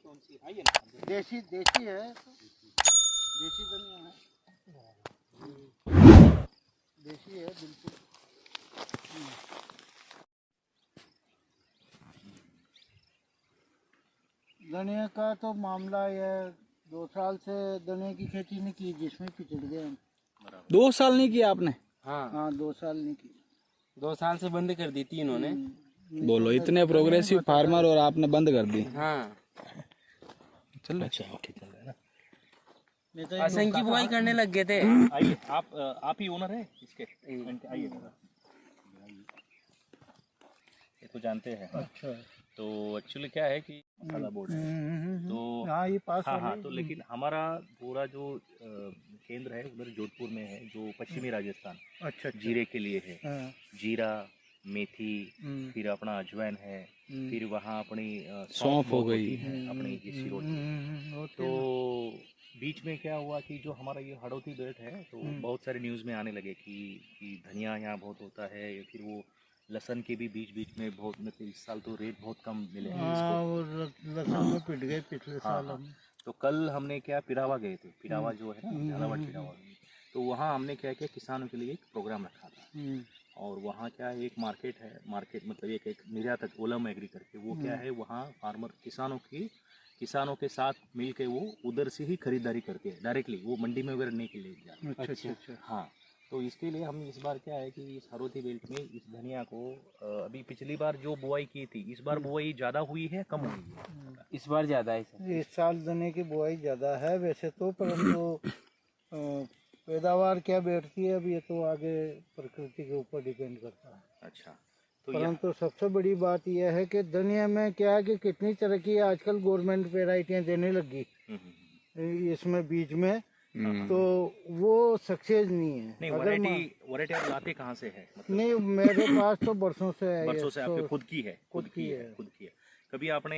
कौन सी है? ये ना देसी देसी है, देसी धनिया है, देसी है बिल्कुल। धनिया का तो मामला ये 2 साल से धनिया की खेती नहीं की, जिसमें पिछड़ गए हम। 2 साल नहीं किया आपने? हाँ 2 साल नहीं की। 2 साल से बंद कर दी थी इन्होंने। बोलो, इतने प्रोग्रेसिव फार्मर और आपने बंद कर दी। हाँ चल अच्छा ओके चल रहा है ना। नहीं तो असंग की बुआई करने लग गए थे। आइए, आप ही ओनर है इसके? आइए, ये तो जानते हैं। अच्छा। तो एक्चुअली क्या है कि मसाला बोर्ड है, तो हाँ ये पास हाँ वाले। तो लेकिन हमारा पूरा जो केंद्र है उधर जोधपुर में है, जो पश्चिमी राजस्थान अच्छा जीरे के लिए है। हाँ। जीरा, मेथी, फिर अपना अजवाइन है, फिर वहाँ अपनी सौंफ हो गई अपनी देसी रोटी। तो बीच में क्या हुआ कि जो हमारा ये हड़ौती बेल्ट है, तो बहुत सारे न्यूज़ में आने लगे कि धनिया यहाँ बहुत होता है, या फिर वो लहसुन के भी बीच में बहुत, मतलब इस साल तो रेट बहुत कम मिले हैं इसको। लहसुन में पिट गए पिछले साल हम। तो कल हमने क्या पिरावा गए थे, पिरावा जो है ना झालावाड़ पिरावा, तो वहाँ हमने क्या किया, किसानों के लिए एक प्रोग्राम रखा था। और वहाँ क्या है, एक मार्केट है, मार्केट मतलब एक निर्यातक ओलम एग्री करके, वो क्या है वहाँ फार्मर किसानों के साथ मिल के वो उधर से ही खरीदारी करते हैं डायरेक्टली, वो मंडी में वगैरह नहीं के लिए जाते। अच्छा। हाँ, तो इसके लिए हम इस बार क्या है कि इस हरोती बेल्ट में इस धनिया को अभी पिछली बार जो बुआई की थी, इस बार बुआई ज़्यादा हुई है कम हुई है? इस बार ज्यादा है सर। इस साल धनिया की बुआई ज़्यादा है वैसे तो, परंतु पैदावार क्या बैठती है अब ये तो आगे प्रकृति के ऊपर डिपेंड करता है। अच्छा, तो परंतु सबसे बड़ी बात यह है कि धनिया में क्या है कि कितनी तरक्की है, आजकल गवर्नमेंट वेराइटियाँ देने लगी इसमें बीज में, तो वो सक्सेस नहीं है। नहीं, अगर वैरायटी आप लाते कहाँ से है? मतलब नहीं, मेरे पास तो बरसों से है। बरसों से आपके खुद की है? खुद की है। खुद की है। कभी आपने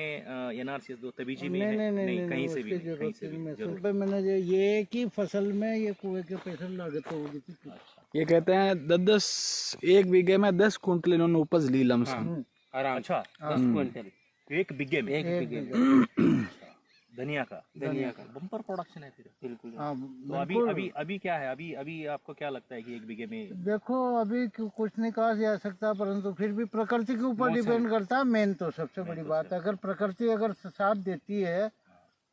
एनआरसी दो तबीजी में नहीं, कहीं से भी उसकी नहीं, कहीं से जरूरत भी नहीं। जरूर। असल पे मैंने ये कि फसल में ये कुएं के पैसे लागत होगी थी। ये कहते हैं 10 एक बीघे में 10 कुंटल इन्होंने उपज ली लमसम। आराम। अच्छा, 10 क्विंटल एक बिग्गे में? एक बीघे में धनिया का बम्पर प्रोडक्शन है फिर। बिल्कुल। हाँ तो अभी क्या है, अभी आपको क्या लगता है कि एक बीघे में? देखो अभी कुछ नहीं कहा जा सकता, परंतु फिर भी प्रकृति के ऊपर डिपेंड करता है। मेन तो सबसे बड़ी बात है, अगर प्रकृति अगर साथ देती है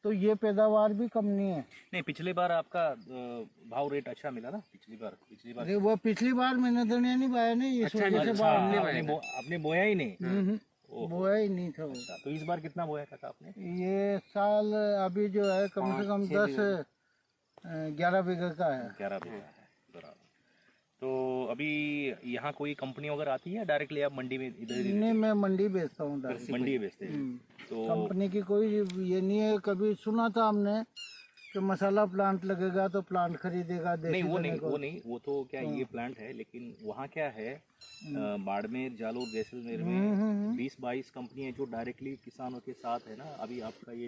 तो ये पैदावार भी कम नहीं है। नहीं, पिछली बार आपका भाव रेट अच्छा मिला ना? पिछली बार अरे वो पिछली बार मैंने धनिया नहीं बोया नहीं, इस वजह से आपने बोया ही नहीं? बोया ही नहीं था वो। तो इस बार कितना बोया था आपने? ये साल अभी जो है कम से कम 10-11 बीघे का है। 11 बीघा है, बराबर। तो अभी यहाँ कोई कंपनी वगैरह आती है डायरेक्टली, आप मंडी में इधर? नहीं, मैं मंडी बेचता हूँ डायरेक्ट। मंडी बेचते हैं। तो कंपनी की कोई ये नहीं है। कभी सुना था हमने कि मसाला प्लांट लगेगा तो प्लांट खरीदेगा नहीं, वो तो क्या ये प्लांट है, लेकिन वहाँ क्या है, बाड़मेर, जालोर, जैसलमेर में 20-22 कंपनियां जो डायरेक्टली किसानों के साथ है ना। अभी आपका ये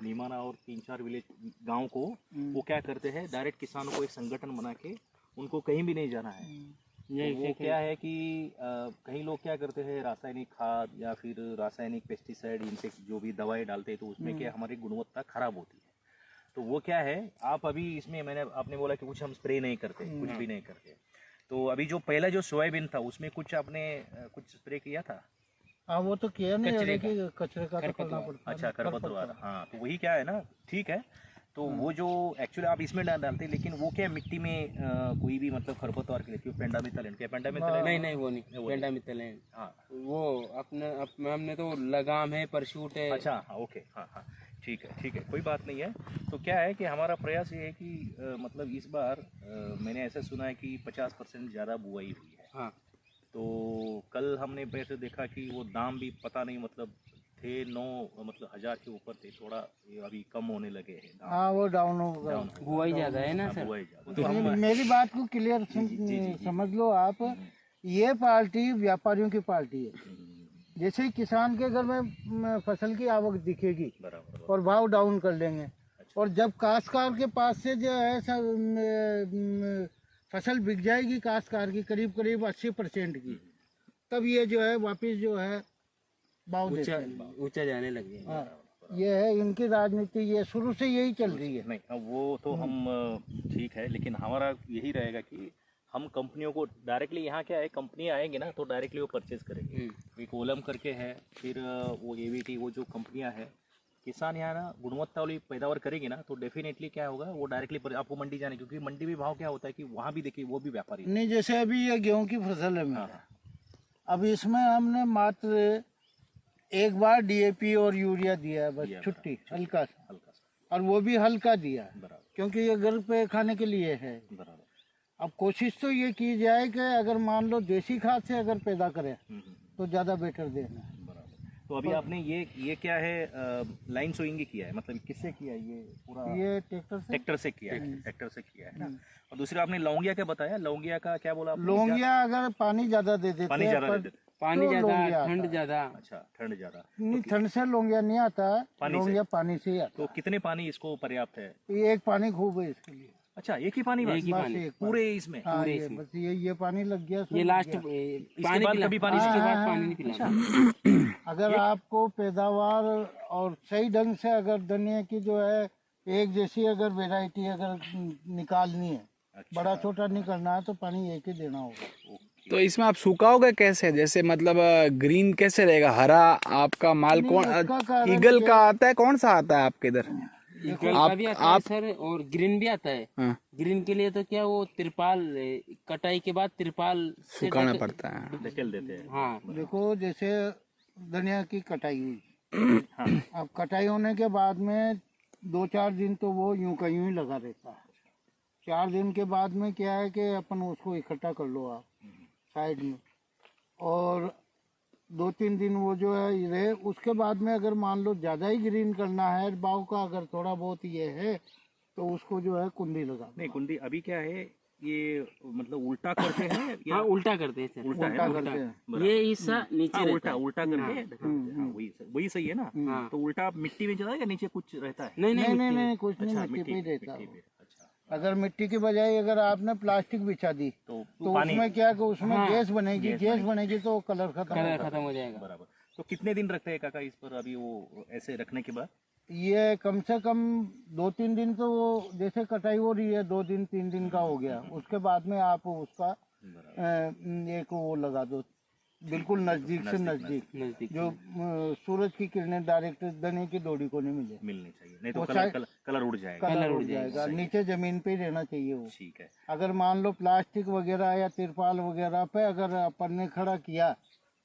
नीमाना और 3-4 विलेज गांव को वो क्या करते हैं, डायरेक्ट किसानों को एक संगठन बना के, उनको कहीं भी नहीं जाना है। तो वो क्या है कि कई लोग क्या करते हैं, रासायनिक खाद या फिर रासायनिक पेस्टिसाइड, इंसेक्ट जो भी दवाई डालते हैं, तो उसमें क्या हमारी गुणवत्ता खराब होती है। तो वो क्या है, आप अभी इसमें आपने बोला कि कुछ हम स्प्रे नहीं करते, कुछ भी नहीं करते। तो अभी जो पहला जो सोयाबीन था उसमें कुछ आपने कुछ स्प्रे किया था? हाँ वो तो किया नहीं, कचरे का तो करना पड़ता है। अच्छा, खरपतवार। हाँ, तो वही क्या है ना, ठीक है। तो वो जो एक्चुअली आप इसमें डालते हैं, लेकिन वो क्या मिट्टी में कोई भी मतलब खरपतवार के लिए पेंडामिथलिन नहीं वो नहीं पेंडामिथलिन। हाँ, वो हमने तो लगाम है, परशूट है। अच्छा, हाँ, ओके, हाँ, ठीक है, कोई बात नहीं है। तो क्या है कि हमारा प्रयास ये है कि मतलब इस बार मैंने ऐसा सुना है कि 50% ज़्यादा बुआई हुई है। हाँ, तो कल हमने वैसे देखा कि वो दाम भी पता नहीं, मतलब थे 9 मतलब 1000 के ऊपर थे, थोड़ा अभी कम होने लगे हैं दाम। हाँ वो डाउन होगा, बुआई ज़्यादा है ना सर। बुआई ज़्यादा। तो मेरी बात को क्लियर समझ लो आप। ये पार्टी व्यापारियों की पार्टी है। जैसे ही किसान के घर में फसल की आवक दिखेगी और भाव डाउन कर लेंगे, और जब काश्तकार के पास से जो है फसल बिक जाएगी काश्तकार की करीब 80% की, तब ये जो है वापस जो है भाव ऊंचा जाने लगे। ये है इनकी राजनीति, ये शुरू से यही चल रही है। नहीं अब वो तो हम ठीक है, लेकिन हमारा यही रहेगा कि हम कंपनियों को डायरेक्टली, यहाँ क्या है कंपनी आएंगे ना तो डायरेक्टली वो परचेज करेंगे। एक ओलम करके है, फिर वो एवीटी, वो जो कंपनियाँ है, किसान यहाँ ना गुणवत्ता वाली पैदावार करेंगे ना तो डेफिनेटली क्या होगा, वो डायरेक्टली आपको मंडी जाने, क्योंकि मंडी में भाव क्या होता है कि वहाँ भी देखिए वो भी व्यापारी है। नहीं, जैसे अभी ये गेहूं की फसल है मेरा, हाँ, अब इसमें हमने मात्र एक बार डीएपी और यूरिया दिया है, बस छुट्टी, हल्का सा, हल्का सा, और वो भी हल्का दिया है, बराबर क्योंकि ये घर पे खाने के लिए है। बराबर। अब कोशिश तो ये की जाए कि अगर मान लो देसी खाद से अगर पैदा करें तो ज़्यादा बेटर देना है। बराबर। तो अभी आपने ये क्या है, लाइन सोइंग किया है, मतलब किससे किया है ये पूरा? ये ट्रैक्टर से, ट्रैक्टर से किया है, ट्रैक्टर से किया है ना। और दूसरा आपने लौंगिया क्या बताया, लौंगिया का क्या बोला आपने? लौंगिया अगर पानी ज़्यादा दे देते पानी हैं, ज़्यादा पर दे देते, पानी तो ज्यादा, लौंगिया ठंड आता है। ज्यादा। अच्छा ठंड ज़्यादा, नहीं, ठंड से लौंगिया नहीं आता, पानी से? लौंगिया पानी से ही आता तो कितने पानी इसको पर्याप्त है? है। ये एक पानी खूब है इसके लिए, अच्छा एक ही पानी, एक ही बस बस पानी। एक पूरे इसमें? हाँ, ये बस ये पानी लग गया, सब ये लग लास्ट गया। पानी बाद पिला, कभी पानी इसके से- बाद हाँ, पानी नहीं पिलाना। अगर आपको पैदावार और सही ढंग से अगर धनिया की जो है एक जैसी अगर वैरायटी अगर निकालनी है, अच्छा। बड़ा छोटा नहीं करना है, तो पानी एक ही देना होगा। तो इसमें आप सुखाओगे कैसे, जैसे मतलब ग्रीन कैसे रहेगा, हरा आपका माल नहीं, कौन, उसका कारण ईगल ये- का आता है, कौन सा आता है आपके इधर? ईगल का भी आता है सर, और ग्रीन भी आता है। हाँ, ग्रीन के लिए तो क्या वो तिरपाल, कटाई के बाद तिरपाल से सुखाना ढक- पड़ता है। ढकेल देते हैं। हाँ, देखो जैसे धनिया की कटाई हुई, हाँ अब कटाई होने के बाद में 2-4 दिन तो वो यूं का यूं ही लगा रहता है। 4 दिन के बाद में क्या है कि अपन उसको इकट्ठा कर लो आप साइड में, और 2-3 दिन वो जो है ये रहे। उसके बाद में अगर मान लो ज़्यादा ही ग्रीन करना है बाव का, अगर थोड़ा बहुत ये है तो उसको जो है कुंडी लगा दो। नहीं कुंडी अभी क्या है, ये मतलब उल्टा करते हैं या हाँ उल्टा करते हैं सर। उल्टा है उल्टा ना? करते हैं। बराबर। ये हिस्सा नीचे हाँ, रहता उल्टा है। उल्टा करके ढकेल देते हैं। हाँ, वही सही है ना। हाँ। तो उल्टा मिट्टी में चला है या नीचे कुछ रहता है? नहीं नहीं नहीं, नहीं नहीं, कुछ नहीं, अच्छा मिट्टी पे ही रहता है। पे, अच्छा अगर मिट्टी की बजाय अगर आपने प्लास्टिक बिछा दी तो पानी उसमें क्या कि उसमें हाँ, गैस बनेगी, गैस बनेगी तो कलर खत्म कलर होगा। खत्म हो जाएगा। बराबर। तो कितने दिन रखते हैं काका इस पर, अभी वो ऐसे रखने के बाद? ये कम से कम 2-3 दिन तो वो जैसे कटाई हो रही है 2 दिन 3 दिन का हो गया, उसके बाद में आप उसका एक वो लगा दो बिल्कुल नजदीक से नजदीक, नजदीक जो सूरज की किरणें डायरेक्ट धनिया की डोरी को नहीं मिले, मिलनी चाहिए, नहीं तो वो कलर उड़ जाएगा। कलर उड़ जाएगा। नीचे जमीन पे ही रहना चाहिए वो। ठीक है। अगर मान लो प्लास्टिक वगैरह या तिरपाल वगैरह पे अगर अपन ने खड़ा किया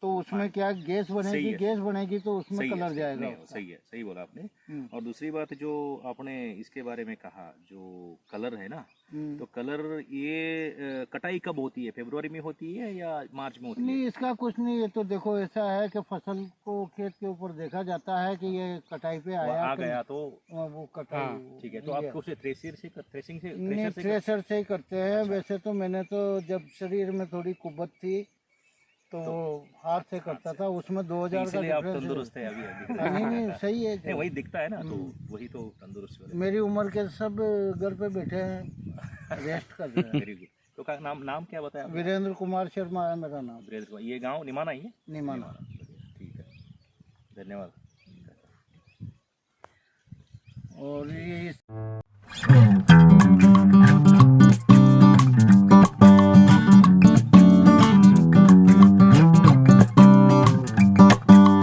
तो उसमें क्या गैस बनेगी, है। गैस बनेगी तो उसमें सही कलर है, जाएगा नहीं, उसका। सही है, सही बोला आपने। हम्म। और दूसरी बात जो आपने इसके बारे में कहा, जो कलर है ना, हम्म। तो कलर ये कटाई कब होती है, फरवरी में होती है या मार्च में होती है? नहीं, इसका कुछ नहीं, ये तो देखो ऐसा है कि फसल को खेत के ऊपर देखा जाता है कि ये कटाई पे वो आया आ गया तो वो कटाई हाँ, ठीक है। तो आप उसे थ्रेसिंग से नहीं, थ्रेसर से ही करते हैं। वैसे तो मैंने तो जब शरीर में थोड़ी कुब्बत थी तो वो हाथ से करता था, उसमें 2000 का इसलिए आप डिफरेंस है। तंदुरुस्त है अभी दिख रहा हाँ, है। नहीं नहीं, सही है। नहीं वही दिखता है ना, तो वही तो तंदुरुस्त वाले। मेरी उम्र के सब घर पे बैठे हैं, रेस्ट कर रहे हैं। Very good. तो का नाम क्या बताया आपने? वीरेंद्र कुमार शर्मा है मेरा नाम, वीरेंद्र कुमार। ये गांव निमाना ही है? निमाना। ठीक है, धन्यवाद। और ये इस